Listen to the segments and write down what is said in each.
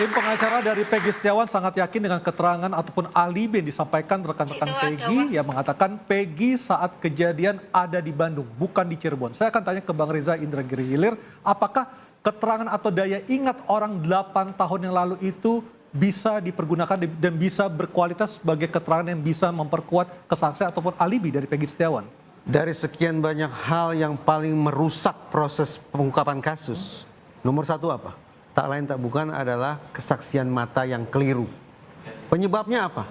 Tim pengacara dari Peggy Setiawan sangat yakin dengan keterangan ataupun alibi yang disampaikan rekan-rekan Peggy yang mengatakan Peggy saat kejadian ada di Bandung, bukan di Cirebon. Saya akan tanya ke Bang Reza Indragiri Hilir, apakah keterangan atau daya ingat orang 8 tahun yang lalu itu bisa dipergunakan dan bisa berkualitas sebagai keterangan yang bisa memperkuat kesaksian ataupun alibi dari Peggy Setiawan? Dari sekian banyak hal yang paling merusak proses pengungkapan kasus, nomor satu apa? Tak lain tak bukan adalah kesaksian mata yang keliru. Penyebabnya apa?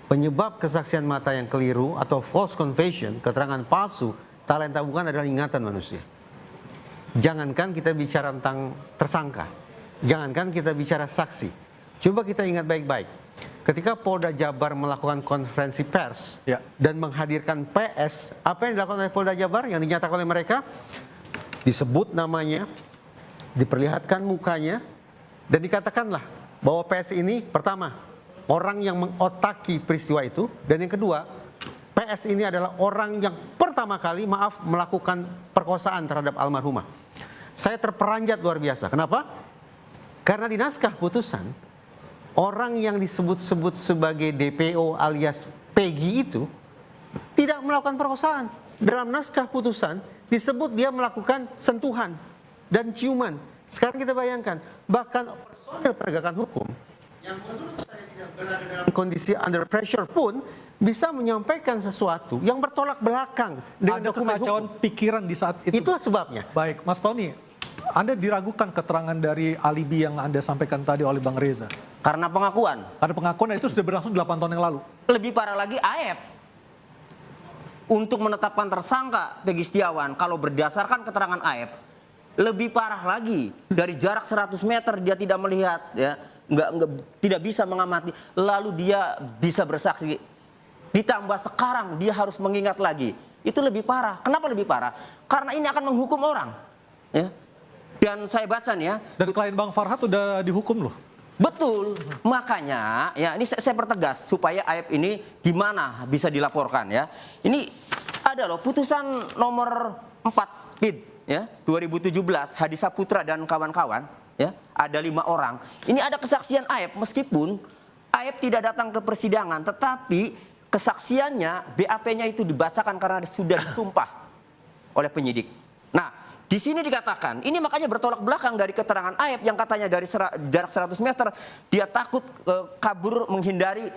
Penyebab kesaksian mata yang keliru atau false confession, keterangan palsu, tak lain tak bukan adalah ingatan manusia. Jangankan kita bicara tentang tersangka, jangankan kita bicara saksi. Coba kita ingat baik-baik. Ketika Polda Jabar melakukan konferensi pers dan menghadirkan PS, apa yang dilakukan oleh Polda Jabar yang dinyatakan oleh mereka? Disebut namanya, diperlihatkan mukanya, dan dikatakanlah bahwa PS ini pertama, orang yang mengotaki peristiwa itu, dan yang kedua, PS ini adalah orang yang pertama kali, melakukan perkosaan terhadap almarhumah. Saya terperanjat luar biasa. Kenapa? Karena di naskah putusan, orang yang disebut-sebut sebagai DPO alias Peggy itu tidak melakukan perkosaan. Dalam naskah putusan disebut dia melakukan sentuhan dan ciuman. Sekarang kita bayangkan, bahkan personel penegakan hukum yang menurut saya tidak berada dalam kondisi under pressure pun bisa menyampaikan sesuatu yang bertolak belakang dengan dokumen kekacauan hukum. Pikiran di saat itu. Itu sebabnya. Baik, Mas Tony, Anda diragukan keterangan dari alibi yang Anda sampaikan tadi oleh Bang Reza? Karena pengakuan. Karena pengakuan itu sudah berlangsung 8 tahun yang lalu. Lebih parah lagi AF. Untuk menetapkan tersangka Peggy Setiawan, kalau berdasarkan keterangan AF, lebih parah lagi. Dari jarak 100 meter dia tidak melihat, ya, tidak bisa mengamati. Lalu dia bisa bersaksi. Ditambah sekarang dia harus mengingat lagi. Itu lebih parah. Kenapa lebih parah? Karena ini akan menghukum orang. Ya. Dan saya baca nih ya. Dan klien Bang Farhat udah dihukum loh. Betul, makanya ya ini saya pertegas supaya AF ini gimana bisa dilaporkan ya. Ini ada loh putusan nomor 4 PID ya 2017 Hadi Saputra dan kawan-kawan ya, ada 5 orang. Ini ada kesaksian AF meskipun AF tidak datang ke persidangan, tetapi kesaksiannya BAP-nya itu dibacakan karena sudah disumpah oleh penyidik. Nah, di sini dikatakan, ini makanya bertolak belakang dari keterangan AF yang katanya dari jarak 100 meter dia takut kabur menghindari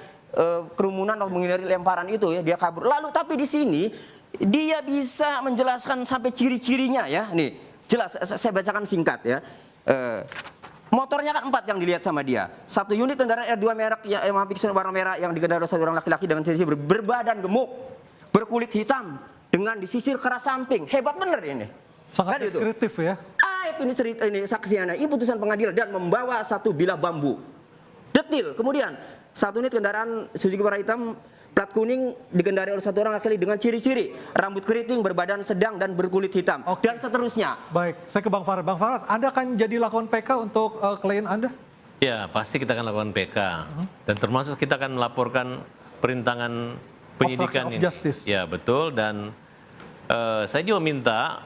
kerumunan atau menghindari lemparan itu ya, dia kabur. Lalu tapi di sini dia bisa menjelaskan sampai ciri-cirinya ya. Nih, jelas saya bacakan singkat ya. Motornya kan 4 yang dilihat sama dia. 1 unit kendaraan R2 merek yang warna merah yang dikendarai oleh seorang laki-laki dengan ciri berbadan gemuk, berkulit hitam dengan disisir keras samping. Hebat bener ini. Sangat deskriptif ya. AF ini saksinya, ini putusan pengadilan dan membawa 1 bilah bambu. Detil. Kemudian 1 unit kendaraan Suzuki warna hitam plat kuning dikendarai oleh 1 orang laki-laki dengan ciri-ciri rambut keriting, berbadan sedang dan berkulit hitam. Dan seterusnya. Baik, saya ke Bang Farhat. Bang Farhat, Anda akan jadi lakukan PK untuk klien Anda? Ya, pasti kita akan lakukan PK. Dan termasuk kita akan melaporkan perintangan penyidikan Obstruction of justice. Ya, betul. Dan saya juga minta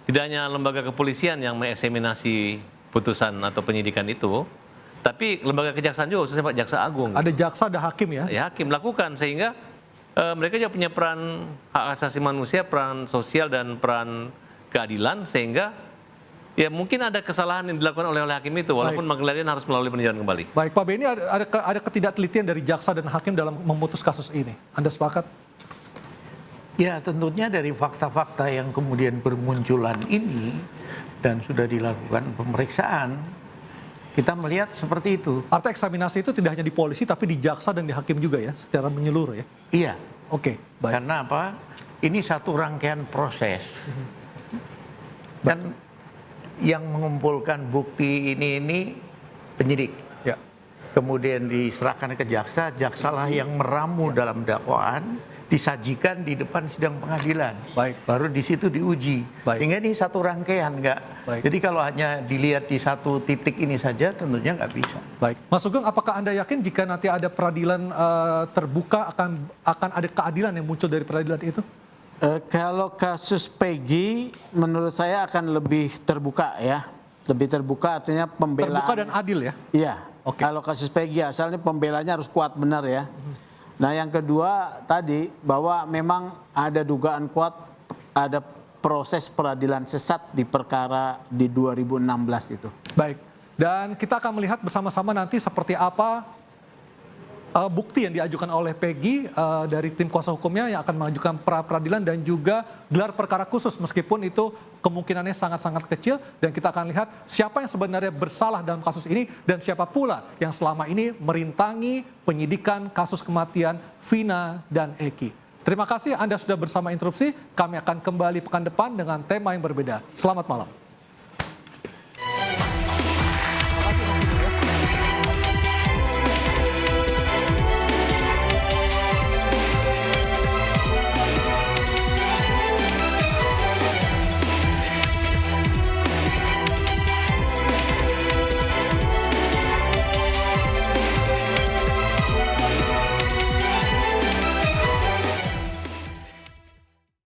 tidak hanya lembaga kepolisian yang mengeksaminasi putusan atau penyidikan itu, tapi lembaga kejaksaan juga, khususnya Pak Jaksa Agung. Ada jaksa, ada hakim ya? Ya, hakim lakukan sehingga mereka juga punya peran hak asasi manusia, peran sosial dan peran keadilan, sehingga ya mungkin ada kesalahan yang dilakukan oleh hakim itu, walaupun kemudian harus melalui peninjauan kembali. Baik, Pak Beni, ada ketidaktelitian dari jaksa dan hakim dalam memutus kasus ini. Anda sepakat? Ya, tentunya dari fakta-fakta yang kemudian bermunculan ini dan sudah dilakukan pemeriksaan, kita melihat seperti itu. Artinya eksaminasi itu tidak hanya di polisi tapi di jaksa dan di hakim juga ya, secara menyeluruh ya? Iya. Oke, baik. Karena apa? Ini satu rangkaian proses. Dan yang mengumpulkan bukti ini penyidik. Ya. Kemudian diserahkan ke jaksa, jaksalah yang meramu dalam dakwaan, disajikan di depan sidang pengadilan. Baik. Baru di situ diuji. Baik. Sehingga ini satu rangkaian, enggak. Baik. Jadi kalau hanya dilihat di satu titik ini saja tentunya nggak bisa. Baik, Mas Sugeng, apakah Anda yakin jika nanti ada peradilan terbuka akan ada keadilan yang muncul dari peradilan itu? Kalau kasus Peggy menurut saya akan lebih terbuka ya. Lebih terbuka artinya pembelaan. Terbuka dan adil ya. Iya. Oke. Kalau kasus Peggy asalnya pembelanya harus kuat benar ya. Nah yang kedua tadi bahwa memang ada dugaan kuat ada proses peradilan sesat di perkara di 2016 itu. Baik, dan kita akan melihat bersama-sama nanti seperti apa bukti yang diajukan oleh Peggy dari tim kuasa hukumnya yang akan mengajukan pra-peradilan dan juga gelar perkara khusus meskipun itu kemungkinannya sangat-sangat kecil dan kita akan lihat siapa yang sebenarnya bersalah dalam kasus ini dan siapa pula yang selama ini merintangi penyidikan kasus kematian Vina dan Eki. Terima kasih Anda sudah bersama Interupsi, kami akan kembali pekan depan dengan tema yang berbeda. Selamat malam.